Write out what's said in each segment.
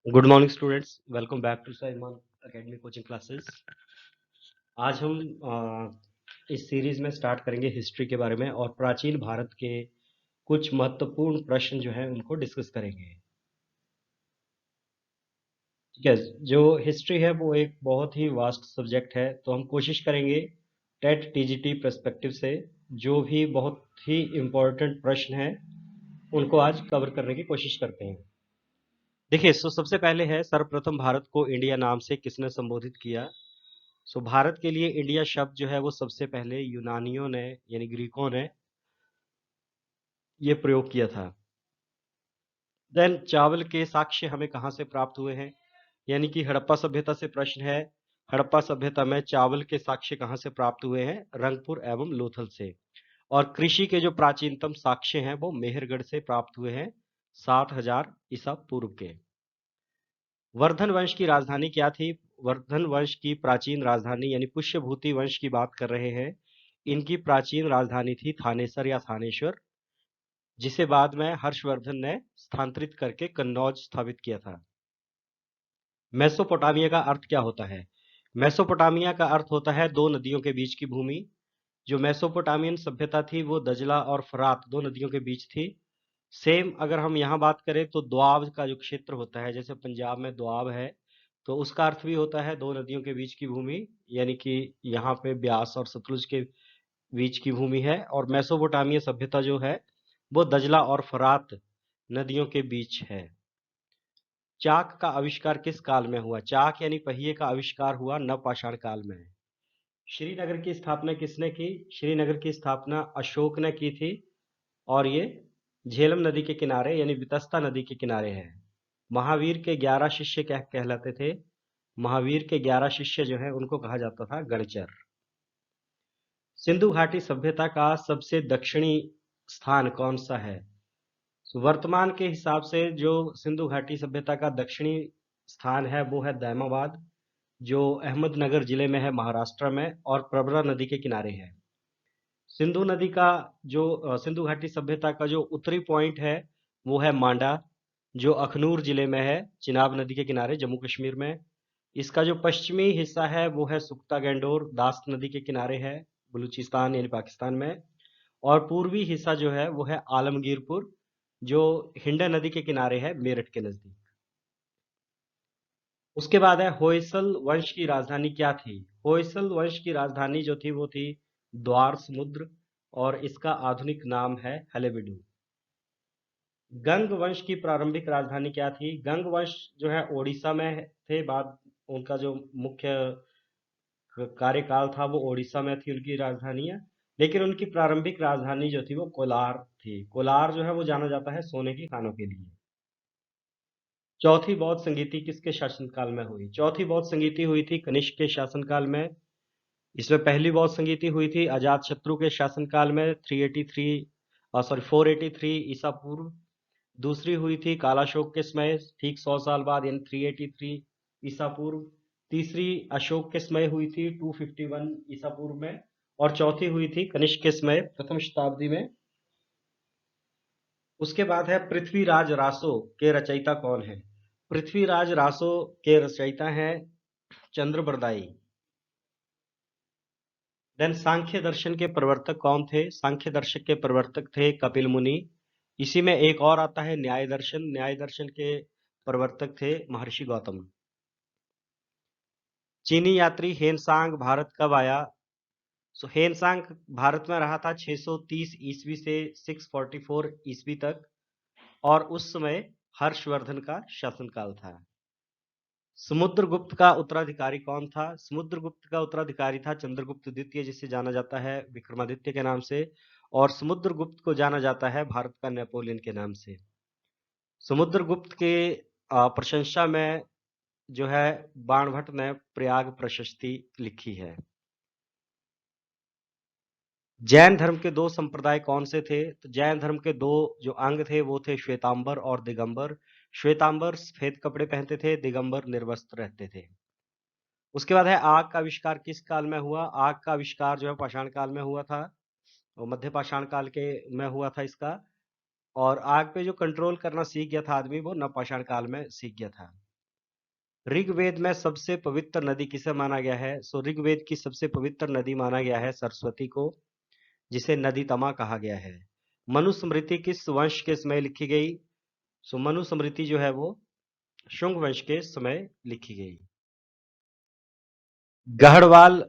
Good morning students, welcome back to Simon Academy coaching classes. आज हम इस series में स्टार्ट करेंगे हिस्ट्री के बारे में और प्राचीन भारत के कुछ महत्वपूर्ण प्रश्न जो है उनको डिस्कस करेंगे। ठीक है, जो हिस्ट्री है वो एक बहुत ही वास्ट सब्जेक्ट है, तो हम कोशिश करेंगे टेट टीजीटी पर्सपेक्टिव से जो भी बहुत ही इम्पोर्टेंट प्रश्न है उनको आज कवर करने की कोशिश करते हैं। देखिए, सबसे पहले है सर्वप्रथम भारत को इंडिया नाम से किसने संबोधित किया। भारत के लिए इंडिया शब्द जो है वो सबसे पहले यूनानियों ने यानी ग्रीकों ने ये प्रयोग किया था। देन चावल के साक्ष्य हमें कहाँ से प्राप्त हुए हैं, यानी कि हड़प्पा सभ्यता से प्रश्न है। हड़प्पा सभ्यता में चावल के साक्ष्य कहाँ से प्राप्त हुए हैं, रंगपुर एवं लोथल से। और कृषि के जो प्राचीनतम साक्ष्य हैं वो मेहरगढ़ से प्राप्त हुए हैं 7000 ईसा पूर्व के। वर्धन वंश की राजधानी क्या थी। वर्धन वंश की प्राचीन राजधानी यानी पुष्यभूति वंश की बात कर रहे हैं। इनकी प्राचीन राजधानी थी थानेसर या थानेश्वर, जिसे बाद में हर्षवर्धन ने स्थानांतरित करके कन्नौज स्थापित किया था। मेसोपोटामिया का अर्थ क्या होता है। मेसोपोटामिया का अर्थ होता है दो नदियों के बीच की भूमि। जो मेसोपोटामियन सभ्यता थी वो दजला और फरात दो नदियों के बीच थी। सेम अगर हम यहाँ बात करें तो दोआब का जो क्षेत्र होता है, जैसे पंजाब में दोआब है, तो उसका अर्थ भी होता है दो नदियों के बीच की भूमि, यानी कि यहाँ पे ब्यास और सतलुज के बीच की भूमि है। और मेसोपोटामिया सभ्यता जो है वो दजला और फरात नदियों के बीच है। चाक का आविष्कार किस काल में हुआ। चाक यानी पहिए का आविष्कार हुआ नवपाषाण काल में। श्रीनगर की स्थापना किसने की। श्रीनगर की स्थापना अशोक ने की थी और ये झेलम नदी के किनारे यानी वितस्ता नदी के किनारे है। महावीर के 11 शिष्य क्या कहलाते थे। महावीर के 11 शिष्य जो है उनको कहा जाता था गणचर। सिंधु घाटी सभ्यता का सबसे दक्षिणी स्थान कौन सा है। वर्तमान के हिसाब से जो सिंधु घाटी सभ्यता का दक्षिणी स्थान है वो है दैमाबाद, जो अहमदनगर जिले में है महाराष्ट्र में और प्रवरा नदी के किनारे है। सिंधु नदी का जो सिंधु घाटी सभ्यता का जो उत्तरी पॉइंट है वो है मांडा, जो अखनूर जिले में है, चिनाब नदी के किनारे जम्मू कश्मीर में। इसका जो पश्चिमी हिस्सा है वो है सुख्ता गैंडोर, दास्त नदी के किनारे है, बलूचिस्तान यानी पाकिस्तान में। और पूर्वी हिस्सा जो है वो है आलमगीरपुर, जो हिंडा नदी के किनारे है, मेरठ के नजदीक। उसके बाद है होयसल वंश की राजधानी क्या थी। होयसल वंश की राजधानी जो थी वो थी द्वार समुद्र और इसका आधुनिक नाम है हलेबिडु। गंग वंश की प्रारंभिक राजधानी क्या थी। गंग वंश जो है ओडिशा में थे, बाद उनका जो मुख्य कार्यकाल था वो ओडिशा में थी उनकी राजधानियां। लेकिन उनकी प्रारंभिक राजधानी जो थी वो कोलार थी। कोलार जो है वो जाना जाता है सोने की खानों के लिए। चौथी बौद्ध संगीति किसके शासनकाल में हुई। चौथी बौद्ध संगीति हुई थी कनिष्क के शासनकाल में। इसमें पहली बौद्ध संगीति हुई थी अजात शत्रु के शासनकाल में 483 ईसा पूर्व। दूसरी हुई थी कालाशोक के समय ठीक 100 साल बाद यानी 383 ईसा पूर्व। तीसरी अशोक के समय हुई थी 251 ईसा पूर्व में। और चौथी हुई थी कनिष्क के समय प्रथम शताब्दी में। उसके बाद है पृथ्वीराज रासो के रचयिता कौन है। पृथ्वीराज रासो के रचयिता हैं चंद्रबरदाई। देन सांख्य दर्शन के प्रवर्तक कौन थे। सांख्य दर्शक के प्रवर्तक थे कपिल मुनि। इसी में एक और आता है न्याय दर्शन। न्याय दर्शन के प्रवर्तक थे महर्षि गौतम। चीनी यात्री हेनसांग भारत कब आया। हेनसांग भारत में रहा था 630 ईस्वी से 644 ईस्वी तक, और उस समय हर्षवर्धन का शासनकाल था। समुद्रगुप्त का उत्तराधिकारी कौन था। समुद्रगुप्त का उत्तराधिकारी था चंद्रगुप्त द्वितीय, जिसे जाना जाता है विक्रमादित्य के नाम से। और समुद्रगुप्त को जाना जाता है भारत का नेपोलियन के नाम से। समुद्रगुप्त के प्रशंसा में जो है बाणभट्ट ने प्रयाग प्रशस्ति लिखी है। जैन धर्म के दो संप्रदाय कौन से थे। तो जैन धर्म के दो जो अंग थे वो थे श्वेतांबर और दिगंबर। श्वेतांबर सफेद कपड़े पहनते थे, दिगंबर निर्वस्त्र रहते थे। उसके बाद है आग का आविष्कार किस काल में हुआ। आग का आविष्कार जो है पाषाण काल में हुआ था, और मध्य पाषाण काल के में हुआ था इसका। और आग पे जो कंट्रोल करना सीख गया था आदमी वो नवपाषाण काल में सीख गया था। ऋग्वेद में सबसे पवित्र नदी किसे माना गया है? सो ऋग्वेद की सबसे पवित्र नदी माना गया है सरस्वती को, जिसे नदी तमा कहा गया है। मनुस्मृति किस वंश के समय लिखी गई? सो मनुस्मृति जो है वो शुंग वंश के समय लिखी गई। गढ़वाल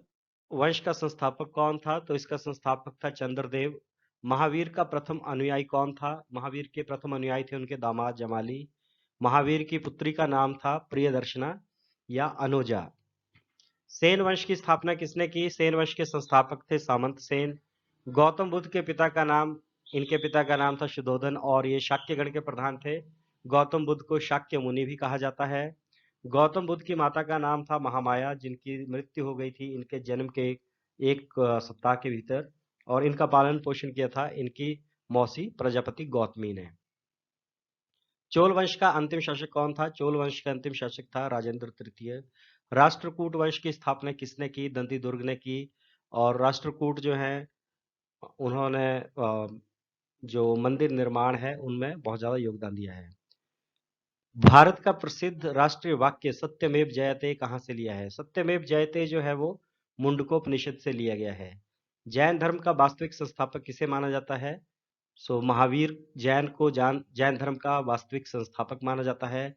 वंश का संस्थापक कौन था? तो इसका संस्थापक था चंद्रदेव। महावीर का प्रथम अनुयायी कौन था? महावीर के प्रथम अनुयायी थे उनके दामाद जमाली। महावीर की पुत्री का नाम था प्रियदर्शना या अनुजा। सेन वंश की स्थापना किसने की? सेन वंश के संस्थापक थे सामंत सेन। गौतम बुद्ध के पिता का नाम, इनके पिता का नाम था शुद्धोधन और ये शाक्यगण के प्रधान थे। गौतम बुद्ध को शाक्य मुनि भी कहा जाता है। गौतम बुद्ध की माता का नाम था महामाया, जिनकी मृत्यु हो गई थी इनके जन्म के एक सप्ताह के भीतर, और इनका पालन पोषण किया था इनकी मौसी प्रजापति गौतमी ने। चोल वंश का अंतिम शासक कौन था? चोल वंश का अंतिम शासक था राजेंद्र तृतीय। राष्ट्रकूट वंश की स्थापना किसने की? दंती दुर्ग ने की। और राष्ट्रकूट जो है उन्होंने जो मंदिर निर्माण है उनमें बहुत ज्यादा योगदान दिया है। भारत का प्रसिद्ध राष्ट्रीय वाक्य सत्यमेव जयते कहाँ से लिया है? सत्यमेव जयते जो है वो मुंडकोपनिषद से लिया गया है। जैन धर्म का वास्तविक संस्थापक किसे माना जाता है? सो महावीर जैन धर्म का वास्तविक संस्थापक माना जाता है।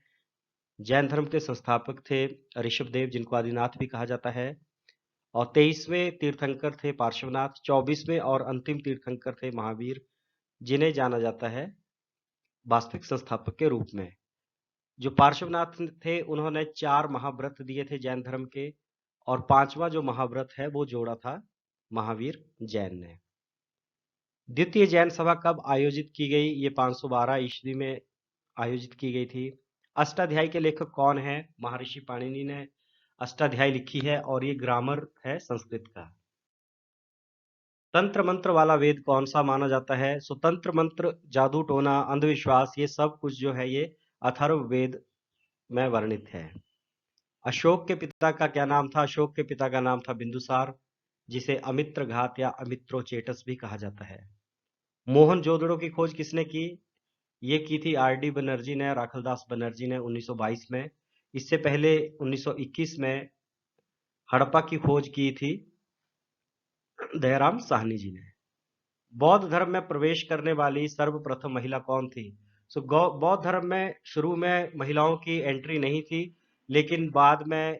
जैन धर्म के संस्थापक थे ऋषभदेव, जिनको आदिनाथ भी कहा जाता है। और 23वें तीर्थंकर थे पार्श्वनाथ। 24वें और अंतिम तीर्थंकर थे महावीर, जिन्हें जाना जाता है वास्तविक संस्थापक के रूप में। जो पार्श्वनाथ थे उन्होंने 4 महाव्रत दिए थे जैन धर्म के, और 5वां जो महाव्रत है वो जोड़ा था महावीर जैन ने। द्वितीय जैन सभा कब आयोजित की गई? ये 512 ईस्वी में आयोजित की गई थी। अष्टाध्यायी के लेखक कौन है? महर्षि पाणिनि ने अष्टाध्यायी लिखी है और ये ग्रामर है संस्कृत का। तंत्र मंत्र वाला वेद कौन सा माना जाता है? सो तंत्र मंत्र, जादू टोना, अंधविश्वास, ये सब कुछ जो है ये अथर्ववेद में वर्णित है। अशोक के पिता का क्या नाम था? अशोक के पिता का नाम था बिंदुसार, जिसे अमित्र घात या अमित्रोचेटस भी कहा जाता है। मोहनजोदड़ो की खोज किसने की? ये की थी आर.डी. बनर्जी ने, राखलदास बनर्जी ने 1922 में। इससे पहले 1921 में हड़प्पा की खोज की थी दयाराम साहनी जी ने। बौद्ध धर्म में प्रवेश करने वाली सर्वप्रथम महिला कौन थी? सो बौद्ध धर्म में शुरू में महिलाओं की एंट्री नहीं थी, लेकिन बाद में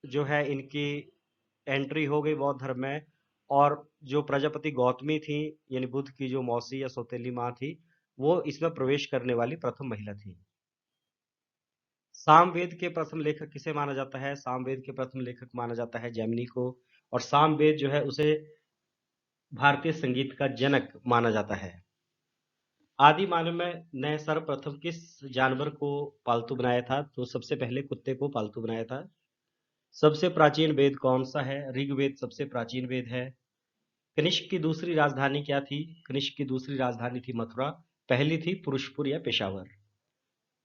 जो है इनकी एंट्री हो गई बौद्ध धर्म में। और जो प्रजापति गौतमी थी, यानी बुद्ध की जो मौसी या सौतेली माँ थी, वो इसमें प्रवेश करने वाली प्रथम महिला थी। सामवेद के प्रथम लेखक किसे माना जाता है? सामवेद के प्रथम लेखक माना जाता है जैमिनी को। और सामवेद जो है उसे भारतीय संगीत का जनक माना जाता है। आदि मानव में ने सर्वप्रथम किस जानवर को पालतू बनाया था? तो सबसे पहले कुत्ते को पालतू बनाया था। सबसे प्राचीन वेद कौन सा है? ऋग्वेद सबसे प्राचीन वेद है। कनिष्क की दूसरी राजधानी क्या थी? कनिष्क की दूसरी राजधानी थी मथुरा। पहली थी पुरुषपुर या पेशावर।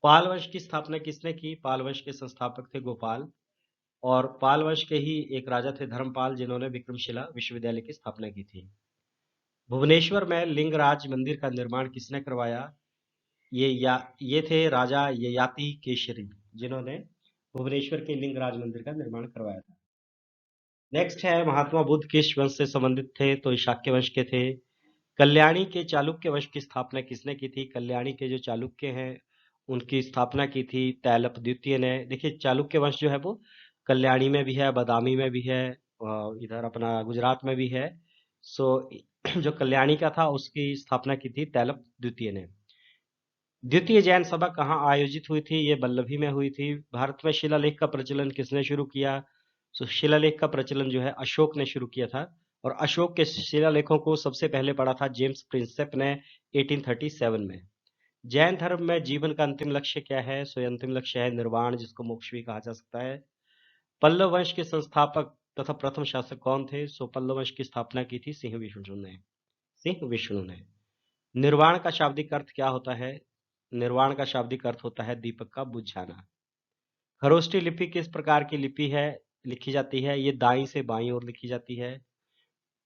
पाल वंश की स्थापना किसने की? पाल वंश के संस्थापक थे गोपाल। और पाल वंश के ही एक राजा थे धर्मपाल, जिन्होंने विक्रमशिला विश्वविद्यालय की स्थापना की थी। भुवनेश्वर में लिंगराज मंदिर का निर्माण किसने करवाया? ये थे राजा ययाति केशरी, जिन्होंने भुवनेश्वर के लिंगराज मंदिर का निर्माण करवाया था। नेक्स्ट है महात्मा बुद्ध किस वंश से संबंधित थे? तो ये शाक्य वंश के थे। कल्याणी के चालुक्य वंश की स्थापना किसने की थी? कल्याणी के जो चालुक्य हैं उनकी स्थापना की थी तैलप द्वितीय ने। देखिए चालुक्य वंश जो है वो कल्याणी में भी है, बादामी में भी है, इधर अपना गुजरात में भी है। सो जो कल्याणी का था उसकी स्थापना की थी तैलप द्वितीय ने। द्वितीय जैन सभा कहाँ आयोजित हुई थी? ये वल्लभी में हुई थी। भारत में शिलालेख का प्रचलन किसने शुरू किया? तो शिलालेख का प्रचलन जो है अशोक ने शुरू किया था। और अशोक के शिलालेखों को सबसे पहले पढ़ा था जेम्स प्रिंसेप ने 1837 में। जैन धर्म में जीवन का अंतिम लक्ष्य क्या है? सो ये अंतिम लक्ष्य है निर्वाण, जिसको मोक्ष भी कहा जा सकता है। पल्लव वंश के संस्थापक तथा प्रथम शासक कौन थे? सो पल्लव वंश की स्थापना की थी सिंह विष्णु ने। सिंह विष्णु ने। निर्वाण का शाब्दिक अर्थ क्या होता है? निर्वाण का शाब्दिक अर्थ होता है दीपक का बुझ जाना। खरोष्ठी लिपि किस प्रकार की लिपि है लिखी जाती है? ये दाईं से बाईं ओर लिखी जाती है।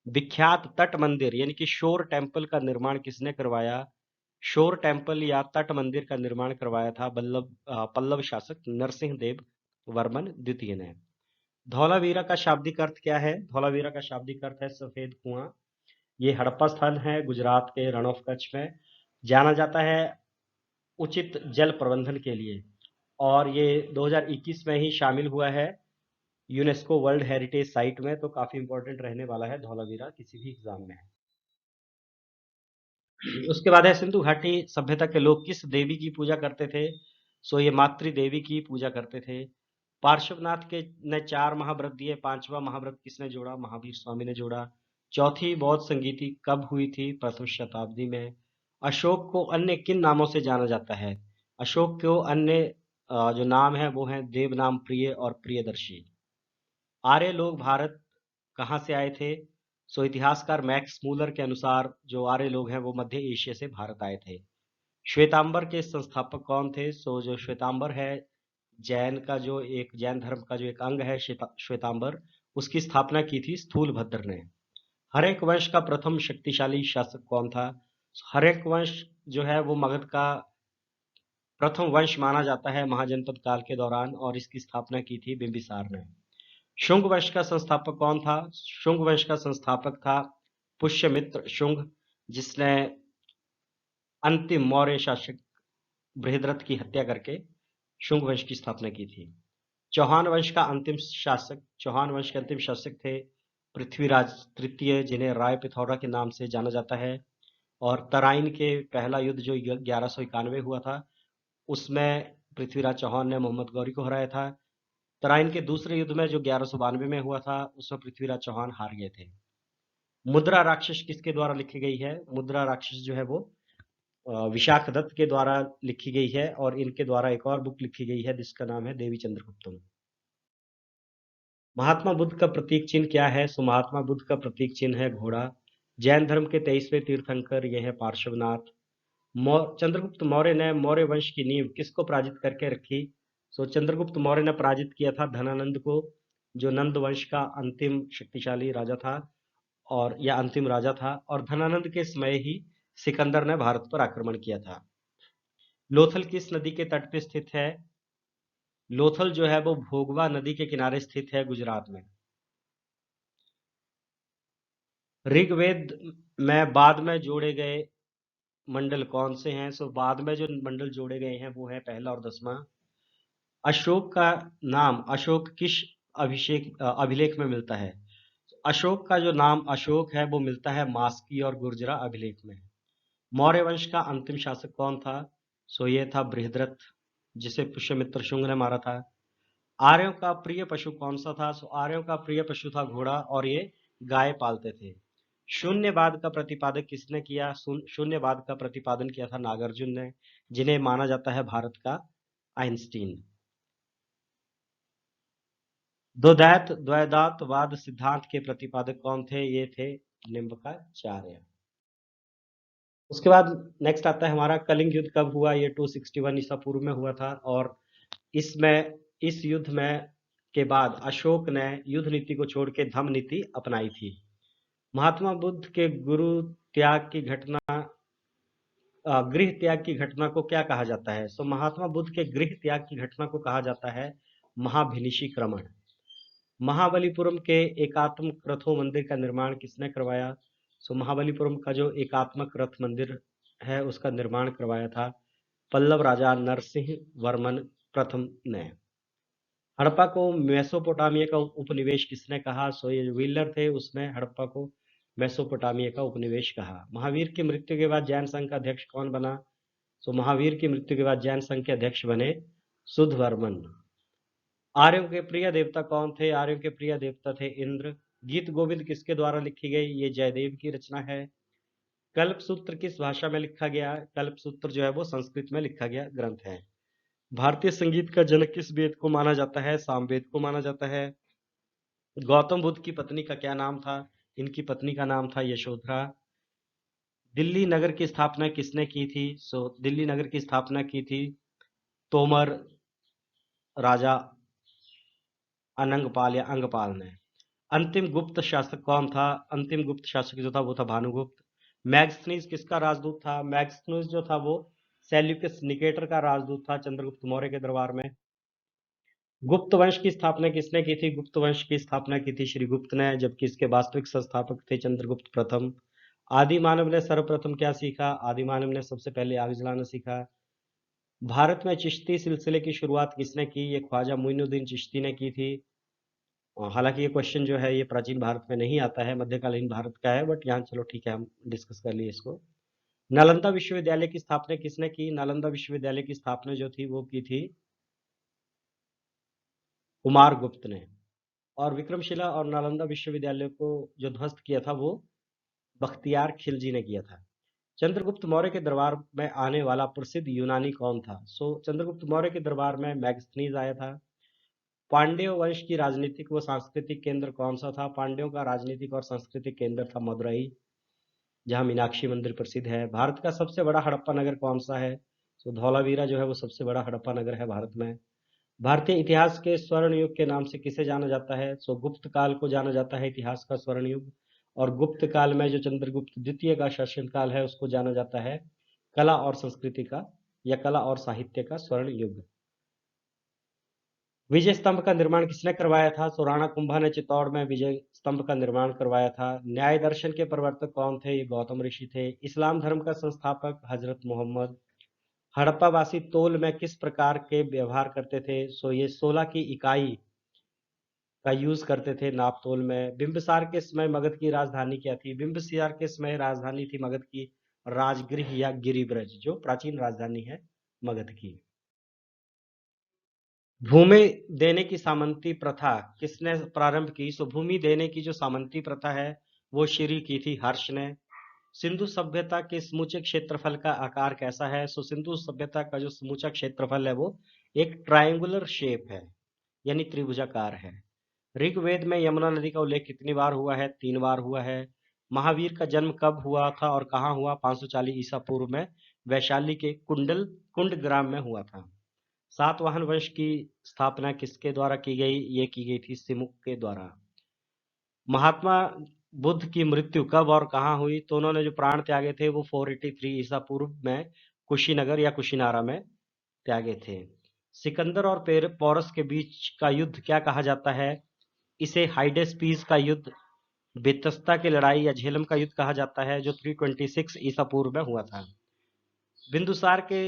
विख्यात तट मंदिर यानी कि शोर टेम्पल का निर्माण किसने करवाया? शोर टेम्पल या तट मंदिर का निर्माण करवाया था पल्लव शासक नरसिंह देव वर्मन द्वितीय ने। धौलावीरा का शाब्दिक अर्थ क्या है? धौलावीरा का शाब्दिक अर्थ है सफेद कुआं। ये हड़प्पा स्थान है गुजरात के रण ऑफ कच्छ में, जाना जाता है उचित जल प्रबंधन के लिए, और ये 2021 में ही शामिल हुआ है यूनेस्को वर्ल्ड हेरिटेज साइट में, तो काफी इंपॉर्टेंट रहने वाला है धौलावीरा किसी भी एग्जाम में। उसके बाद है सिंधु घाटी सभ्यता के लोग किस देवी की पूजा करते थे? सो ये मातृ देवी की पूजा करते थे। पार्श्वनाथ के ने 4 महाव्रत दिए, 5वां महाव्रत किसने जोड़ा? महावीर स्वामी ने जोड़ा। चौथी बौद्ध संगीति कब हुई थी? प्रथम शताब्दी में। अशोक को अन्य किन नामों से जाना जाता है? अशोक को अन्य जो नाम है वो है देवनाम प्रिय और प्रियदर्शी। आर्य लोग भारत कहाँ से आए थे? सो इतिहासकार मैक्स मूलर के अनुसार जो आर्य लोग हैं वो मध्य एशिया से भारत आए थे। श्वेतांबर के संस्थापक कौन थे? सो जो श्वेतांबर है जैन धर्म का जो एक अंग है श्वेतांबर, उसकी स्थापना की थी स्थूलभद्र ने। हर्यक वंश का प्रथम शक्तिशाली शासक कौन था? हर्यक वंश जो है वो मगध का प्रथम वंश माना जाता है महाजनपद काल के दौरान, और इसकी स्थापना की थी बिंबिसार ने। शुंग वंश का संस्थापक कौन था? शुंग वंश का संस्थापक था पुष्यमित्र शुंग, जिसने अंतिम मौर्य शासक बृहद्रथ की हत्या करके शुंग वंश की स्थापना की थी। चौहान वंश के अंतिम शासक थे पृथ्वीराज तृतीय, जिन्हें राय पिथौरा के नाम से जाना जाता है। और तराइन के पहला युद्ध जो 1191 हुआ था, उसमें पृथ्वीराज चौहान ने मोहम्मद गौरी को हराया था। तराइन के दूसरे युद्ध में जो 1192 में हुआ था, उसमें पृथ्वीराज चौहान हार गए थे। मुद्रा राक्षस किसके द्वारा लिखी गई है? मुद्रा राक्षस जो है वो विशाखदत्त के द्वारा लिखी गई है, और इनके द्वारा एक और बुक लिखी गई है जिसका नाम है देवी चंद्रगुप्तम। महात्मा बुद्ध का प्रतीक चिन्ह क्या है? सो महात्मा बुद्ध का प्रतीक चिन्ह है घोड़ा। जैन धर्म के 23वें तीर्थंकर ये है पार्श्वनाथ। चंद्रगुप्त मौर्य ने मौर्य वंश की नींव किसको पराजित करके रखी? सो चंद्रगुप्त मौर्य ने पराजित किया था धनानंद को, जो नंद वंश का अंतिम शक्तिशाली राजा था, और या अंतिम राजा था, और धनानंद के समय ही सिकंदर ने भारत पर आक्रमण किया था। लोथल किस नदी के तट पे स्थित है? लोथल जो है वो भोगवा नदी के किनारे स्थित है गुजरात में। ऋग्वेद में बाद में जोड़े गए मंडल कौन से हैं? सो बाद में जो मंडल जोड़े गए हैं वो है पहला और 10वां। अशोक का नाम अशोक किस अभिलेख में मिलता है? अशोक का जो नाम अशोक है वो मिलता है मास्की और गुर्जरा अभिलेख में। मौर्य वंश का अंतिम शासक कौन था? सो ये था बृहद्रथ, जिसे पुष्यमित्र शुंग ने मारा था। आर्यों का प्रिय पशु कौन सा था? सो आर्यों का प्रिय पशु था घोड़ा, और ये गाय पालते थे। शून्यवाद का प्रतिपादक किसने किया? शून्यवाद का प्रतिपादन किया था नागार्जुन ने, जिन्हें माना जाता है भारत का आइंस्टीन। द्वैधातवाद सिद्धांत के प्रतिपादक कौन थे? ये थे निम्बकाचार्य। उसके बाद नेक्स्ट आता है हमारा कलिंग युद्ध कब हुआ? ये 261 ईसा पूर्व में हुआ था, और इस युद्ध में के बाद अशोक ने युद्ध नीति को छोड़ के धम्म नीति अपनाई थी। महात्मा बुद्ध के गुरु त्याग की घटना गृह त्याग की घटना को क्या कहा जाता है? सो महात्मा बुद्ध के गृह त्याग की घटना को कहा जाता है महाभिनिशीक्रमण। महाबलीपुरम के एकात्मक रथों मंदिर का निर्माण किसने करवाया? सो महाबलीपुरम का जो एकात्मक रथ मंदिर है उसका निर्माण करवाया था पल्लव राजा नरसिंह वर्मन प्रथम ने। हड़प्पा को मेसोपोटामिया का उपनिवेश किसने कहा? सो ये व्हीलर थे, उसने हड़प्पा को मेसोपोटामिया का उपनिवेश कहा। महावीर की मृत्यु के बाद जैन संघ का अध्यक्ष कौन बना? सो महावीर की मृत्यु के बाद जैन संघ के अध्यक्ष बने सुधवर्मन। आर्यों के प्रिय देवता कौन थे? आर्यों के प्रिय देवता थे इंद्र। गीत गोविंद किसके द्वारा लिखी गई? ये जयदेव की रचना है। कल्पसूत्र किस भाषा में लिखा गया? कल्पसूत्र जो है वो संस्कृत में लिखा गया ग्रंथ है। भारतीय संगीत का जनक किस वेद को माना जाता है? सामवेद को माना जाता है। गौतम बुद्ध की पत्नी का क्या नाम था? इनकी पत्नी का नाम था यशोधरा। दिल्ली नगर की स्थापना किसने की थी? सो दिल्ली नगर की स्थापना की थी तोमर राजा अनंगपाल या अंगपाल ने। अंतिम गुप्त शासक कौन था? अंतिम गुप्त शासक जो था वो था भानुगुप्त। मैग्स्थनीज किसका राजदूत था? मैग्स्थनीज जो था वो सेल्यूकस निकेटर का राजदूत था चंद्रगुप्त मौर्य के दरबार में। गुप्त वंश की स्थापना किसने की थी? गुप्त वंश की स्थापना की थी श्री गुप्त ने, जबकि इसके वास्तविक संस्थापक थे चंद्रगुप्त प्रथम। आदि मानव ने सर्वप्रथम क्या सीखा? आदि मानव ने सबसे पहले आग जलाना सीखा। भारत में चिश्ती सिलसिले की शुरुआत किसने की? ये ख्वाजा मुइनुद्दीन चिश्ती ने की थी। हालांकि ये क्वेश्चन जो है ये प्राचीन भारत में नहीं आता है, मध्यकालीन भारत का है, बट यहाँ चलो ठीक है हम डिस्कस कर लिए इसको। नालंदा विश्वविद्यालय की स्थापना किसने की? नालंदा विश्वविद्यालय की स्थापना जो थी वो की थी कुमार गुप्त ने। और विक्रमशिला और नालंदा विश्वविद्यालय को जो ध्वस्त किया था वो बख्तियार खिलजी ने किया था। चंद्रगुप्त मौर्य के दरबार में आने वाला प्रसिद्ध यूनानी कौन था? चंद्रगुप्त मौर्य के दरबार में मैगस्थनीज आया था। पांड्य वंश की राजनीतिक व सांस्कृतिक केंद्र कौन सा था? पांड्यों का राजनीतिक और सांस्कृतिक केंद्र था मदुरई, जहाँ मीनाक्षी मंदिर प्रसिद्ध है। भारत का सबसे बड़ा हड़प्पा नगर कौन सा है? धौलावीरा जो है वो सबसे बड़ा हड़प्पा नगर है भारत में। भारतीय इतिहास के स्वर्ण युग के नाम से किसे जाना जाता है? गुप्त काल को जाना जाता है इतिहास का स्वर्ण युग। और गुप्त काल में जो चंद्रगुप्त द्वितीय का शासन काल है उसको जाना जाता है कला और संस्कृति का या कला और साहित्य का स्वर्ण युग। विजय स्तंभ का निर्माण किसने करवाया था? राणा कुंभा ने चित्तौड़ में विजय स्तंभ का निर्माण करवाया था। न्याय दर्शन के प्रवर्तक कौन थे? ये गौतम ऋषि थे। इस्लाम धर्म का संस्थापक हजरत मोहम्मद। हड़प्पावासी तोल में किस प्रकार के व्यवहार करते थे? ये 16 की इकाई का यूज करते थे नाप तोल में। बिंबिसार के समय मगध की राजधानी क्या थी? बिंबिसार के समय राजधानी थी मगध की राजगृह या गिरिब्रज, जो प्राचीन राजधानी है मगध की। भूमि देने की सामंती प्रथा किसने प्रारंभ की? भूमि देने की जो सामंती प्रथा है वो शुरू की थी हर्ष ने। सिंधु सभ्यता के समूचे क्षेत्रफल का आकार कैसा है? सिंधु सभ्यता का जो समूचा क्षेत्रफल है वो एक ट्रायंगुलर शेप है, यानी त्रिभुजाकार है। ऋग्वेद में यमुना नदी का उल्लेख कितनी बार हुआ है? 3 बार हुआ है। महावीर का जन्म कब हुआ था और कहाँ हुआ? 540 ईसा पूर्व में वैशाली के कुंड ग्राम में हुआ था। सातवाहन वंश की स्थापना किसके द्वारा की गई? ये की गई थी सिमुक के द्वारा। महात्मा बुद्ध की मृत्यु कब और कहाँ हुई? तो उन्होंने जो प्राण त्यागे थे वो 483 ईसा पूर्व में कुशीनगर या कुशीनारा में त्यागे थे। सिकंदर और पोरस के बीच का युद्ध क्या कहा जाता है? इसे हाइडेस्पीस का युद्ध, बेतस्ता की लड़ाई या झेलम का युद्ध कहा जाता है, जो 326 ईसा पूर्व में हुआ था। बिंदुसार के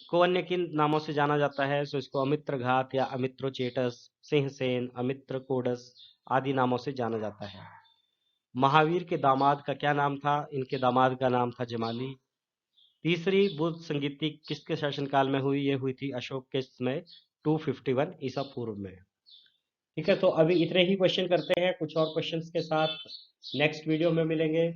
को अन्य किन नामों से जाना जाता है? इसको अमित्र घात या अमित्रोचेटस, सिंहसेन, अमित्र कोडस आदि नामों से जाना जाता है। महावीर के दामाद का क्या नाम था? इनके दामाद का नाम था जमाली। तीसरी बुद्ध संगीति किसके शासनकाल में हुई? ये हुई थी अशोक के समय 251 ईसा पूर्व में। ठीक है, तो अभी इतने ही क्वेश्चन करते हैं, कुछ और क्वेश्चंस के साथ नेक्स्ट वीडियो में मिलेंगे।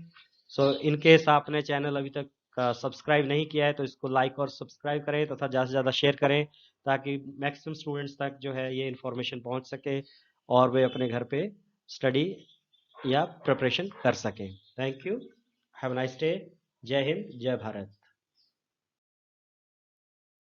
इन केस आपने चैनल अभी तक सब्सक्राइब नहीं किया है तो इसको लाइक और सब्सक्राइब करें तथा ज़्यादा से ज़्यादा शेयर करें, ताकि मैक्सिमम स्टूडेंट्स तक जो है ये इन्फॉर्मेशन पहुंच सके और वे अपने घर पे स्टडी या प्रिपरेशन कर सकें। Thank you, have a nice day. जय हिंद, जय भारत।